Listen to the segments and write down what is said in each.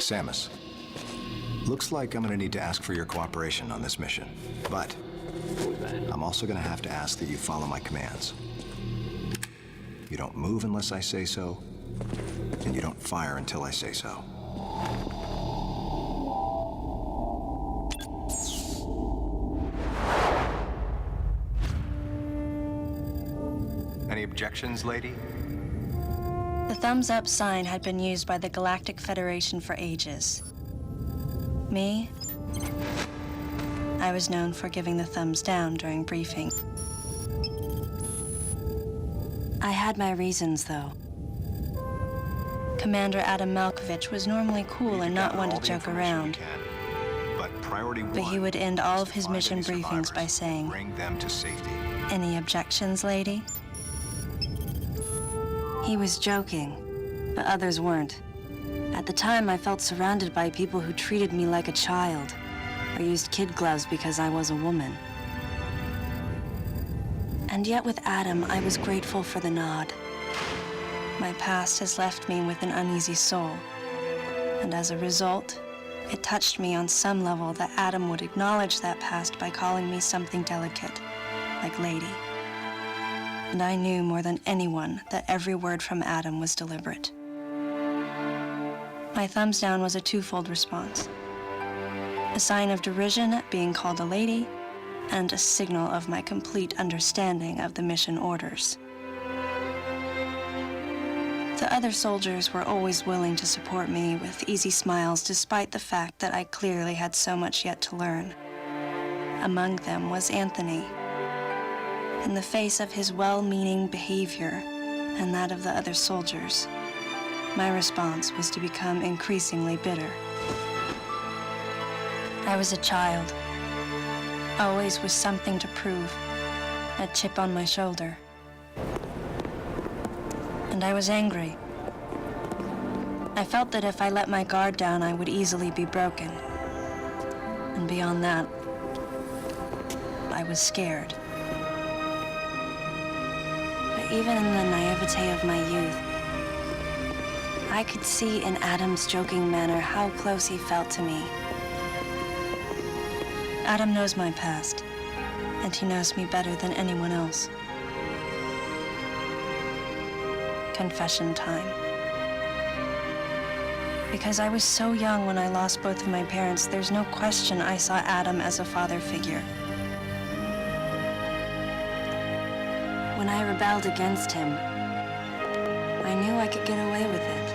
Samus, looks like I'm gonna need to ask for your cooperation on this mission. But I'm also gonna have to ask that you follow my commands. You don't move unless I say so, and you don't fire until I say so. Any objections, lady? The thumbs up sign had been used by the Galactic Federation for ages. Me? I was known for giving the thumbs down during briefing. I had my reasons, though. Commander Adam Malkovich was normally cool and not one to joke around. But he would end all of his mission briefings by saying, "Bring them to safety." "Any objections, lady?" He was joking, but others weren't. At the time, I felt surrounded by people who treated me like a child, or used kid gloves because I was a woman. And yet with Adam, I was grateful for the nod. My past has left me with an uneasy soul, and as a result, it touched me on some level that Adam would acknowledge that past by calling me something delicate, like lady. And I knew more than anyone that every word from Adam was deliberate. My thumbs down was a twofold response. A sign of derision at being called a lady, and a signal of my complete understanding of the mission orders. The other soldiers were always willing to support me with easy smiles despite the fact that I clearly had so much yet to learn. Among them was Anthony. In the face of his well-meaning behavior and that of the other soldiers, my response was to become increasingly bitter. I was a child, always with something to prove, a chip on my shoulder. And I was angry. I felt that if I let my guard down, I would easily be broken. And beyond that, I was scared. But even in the naivete of my youth, I could see in Adam's joking manner how close he felt to me. Adam knows my past, and he knows me better than anyone else. Confession time. Because I was so young when I lost both of my parents, there's no question I saw Adam as a father figure. When I rebelled against him, I knew I could get away with it.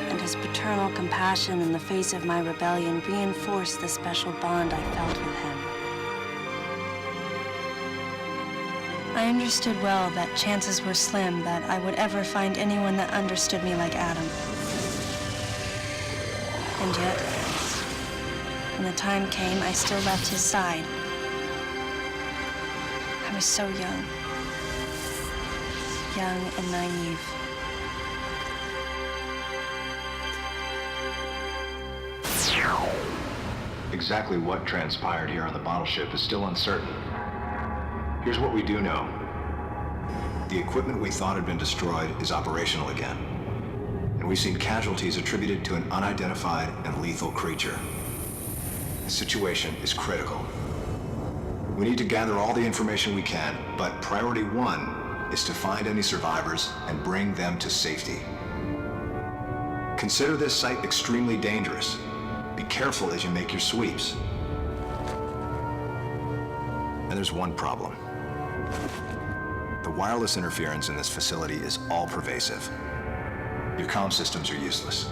And his paternal compassion in the face of my rebellion reinforced the special bond I felt with him. I understood well that chances were slim that I would ever find anyone that understood me like Adam. And yet, when the time came, I still left his side. I was so young and naive. Exactly what transpired here on the bottle ship is still uncertain. Here's what we do know. The equipment we thought had been destroyed is operational again. And we've seen casualties attributed to an unidentified and lethal creature. The situation is critical. We need to gather all the information we can, but priority one is to find any survivors and bring them to safety. Consider this site extremely dangerous. Be careful as you make your sweeps. And there's one problem. The wireless interference in this facility is all-pervasive. Your comm systems are useless.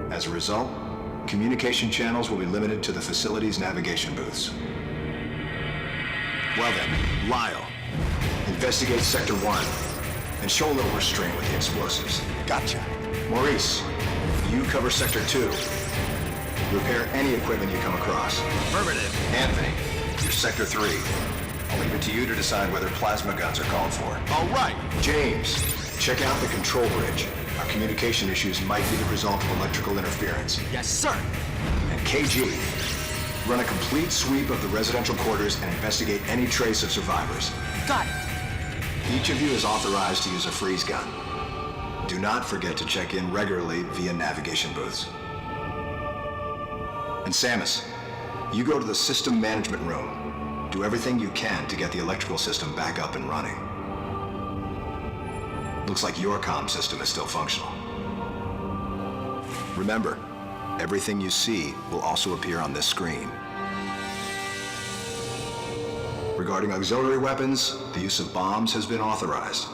As a result, communication channels will be limited to the facility's navigation booths. Well then, Lyle, investigate Sector 1 and show a little restraint with the explosives. Gotcha. Maurice, you cover Sector 2. Repair any equipment you come across. Affirmative. Anthony, you're Sector 3. I'll leave it to you to decide whether plasma guns are called for. All right. James, check out the control bridge. Our communication issues might be the result of electrical interference. Yes, sir. And KG, run a complete sweep of the residential quarters and investigate any trace of survivors. Got it. Each of you is authorized to use a freeze gun. do not forget to check in regularly via navigation booths. And Samus, you go to the system management room. Do everything you can to get the electrical system back up and running. Looks like your comm system is still functional. Remember, everything you see will also appear on this screen. Regarding auxiliary weapons, the use of bombs has been authorized.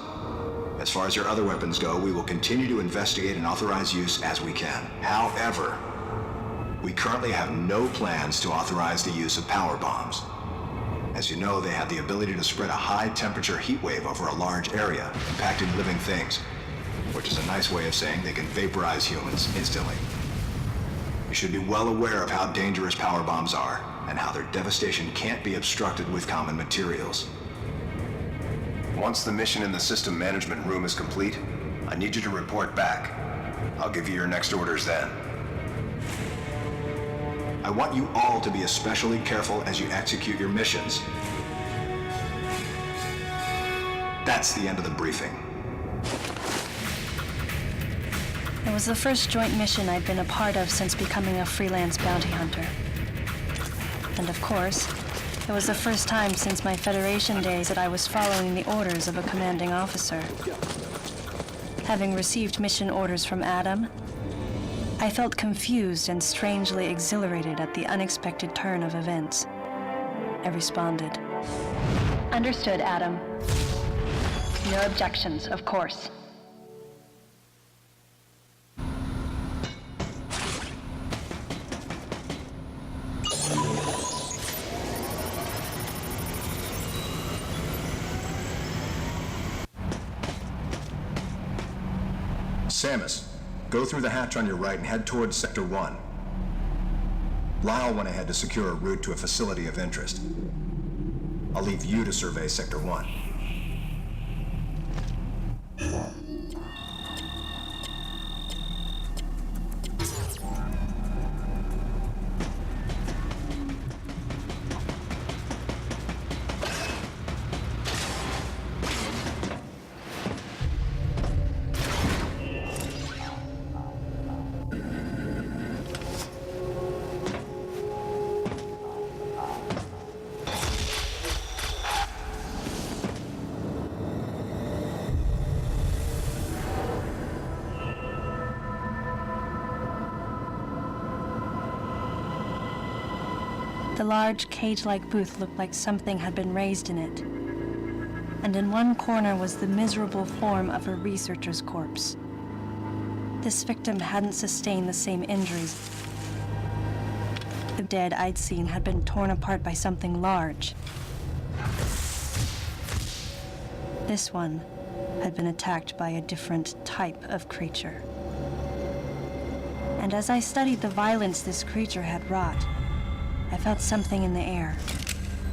As far as your other weapons go, we will continue to investigate and authorize use as we can. However, we currently have no plans to authorize the use of power bombs. As you know, they have the ability to spread a high-temperature heat wave over a large area, impacting living things, which is a nice way of saying they can vaporize humans instantly. You should be well aware of how dangerous power bombs are, and how their devastation can't be obstructed with common materials. Once the mission in the system management room is complete, I need you to report back. I'll give you your next orders then. I want you all to be especially careful as you execute your missions. That's the end of the briefing. It was the first joint mission I'd been a part of since becoming a freelance bounty hunter. And of course, it was the first time since my Federation days that I was following the orders of a commanding officer. Having received mission orders from Adam, I felt confused and strangely exhilarated at the unexpected turn of events. I responded. Understood, Adam. No objections, of course. Samus, go through the hatch on your right and head towards Sector 1. Lyle went ahead to secure a route to a facility of interest. I'll leave you to survey Sector 1. The large cage-like booth looked like something had been raised in it. And in one corner was the miserable form of a researcher's corpse. This victim hadn't sustained the same injuries. The dead I'd seen had been torn apart by something large. This one had been attacked by a different type of creature. And as I studied the violence this creature had wrought, I felt something in the air,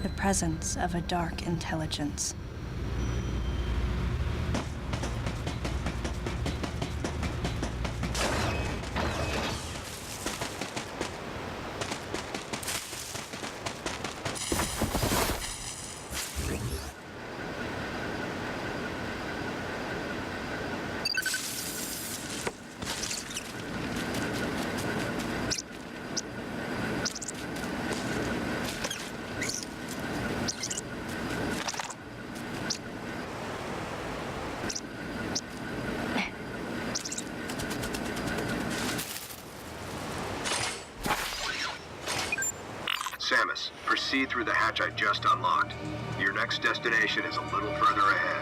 the presence of a dark intelligence. Samus, proceed through the hatch I just unlocked. Your next destination is a little further ahead.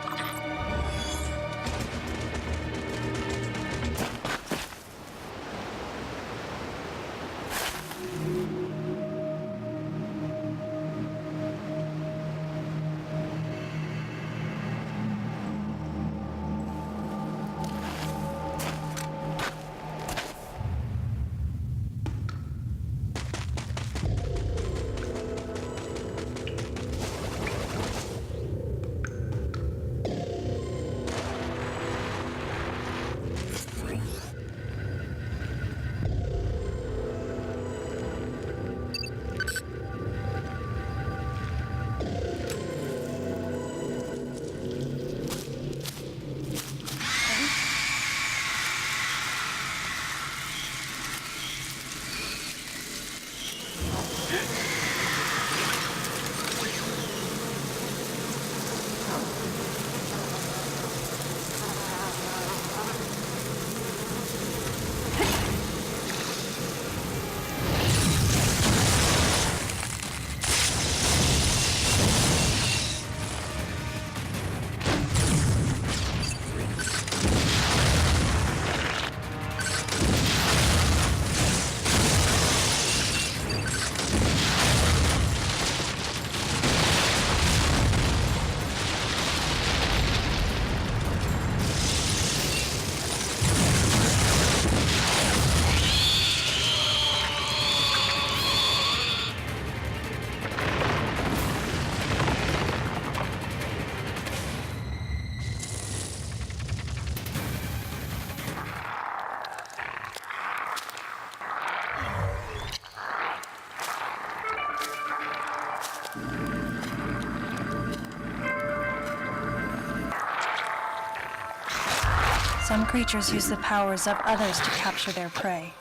Some creatures use the powers of others to capture their prey.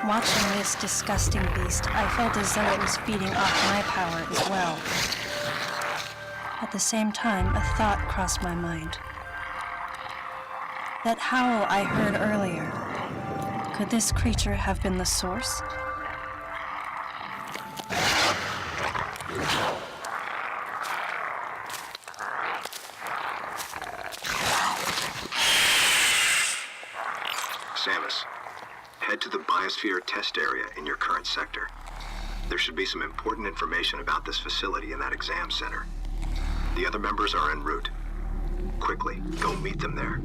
Watching this disgusting beast, I felt as though it was feeding off my power as well. At the same time, a thought crossed my mind. That howl I heard earlier, could this creature have been the source? Samus, head to the biosphere test area in your current sector. There should be some important information about this facility in that exam center. The other members are en route. Quickly, go meet them there.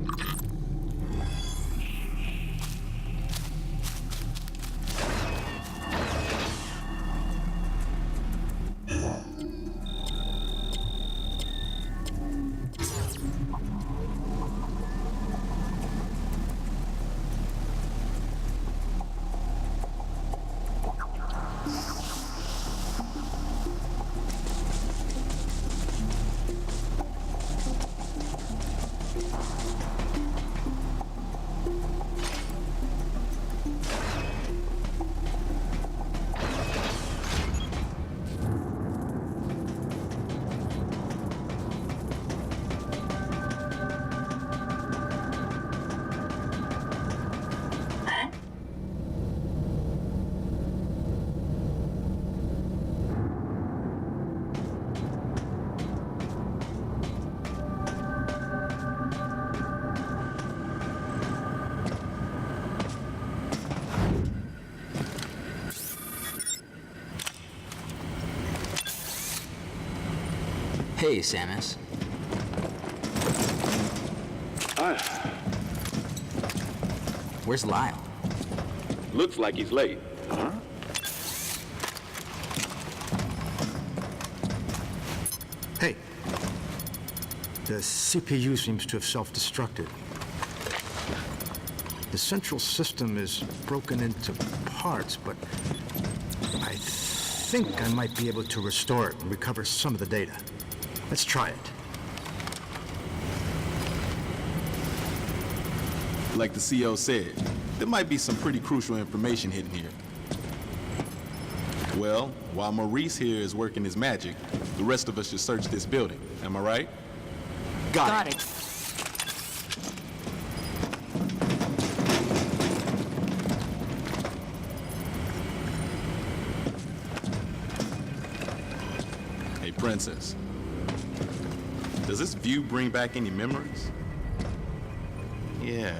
Hey, Samus. Where's Lyle? Looks like he's late. Huh? Hey. The CPU seems to have self-destructed. The central system is broken into parts, but I think I might be able to restore it and recover some of the data. Let's try it. Like the CO said, there might be some pretty crucial information hidden here. Well, while Maurice here is working his magic, the rest of us should search this building. Am I right? Got it. Hey, Princess. Does this view bring back any memories? Yeah.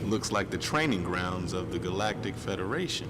Looks like the training grounds of the Galactic Federation.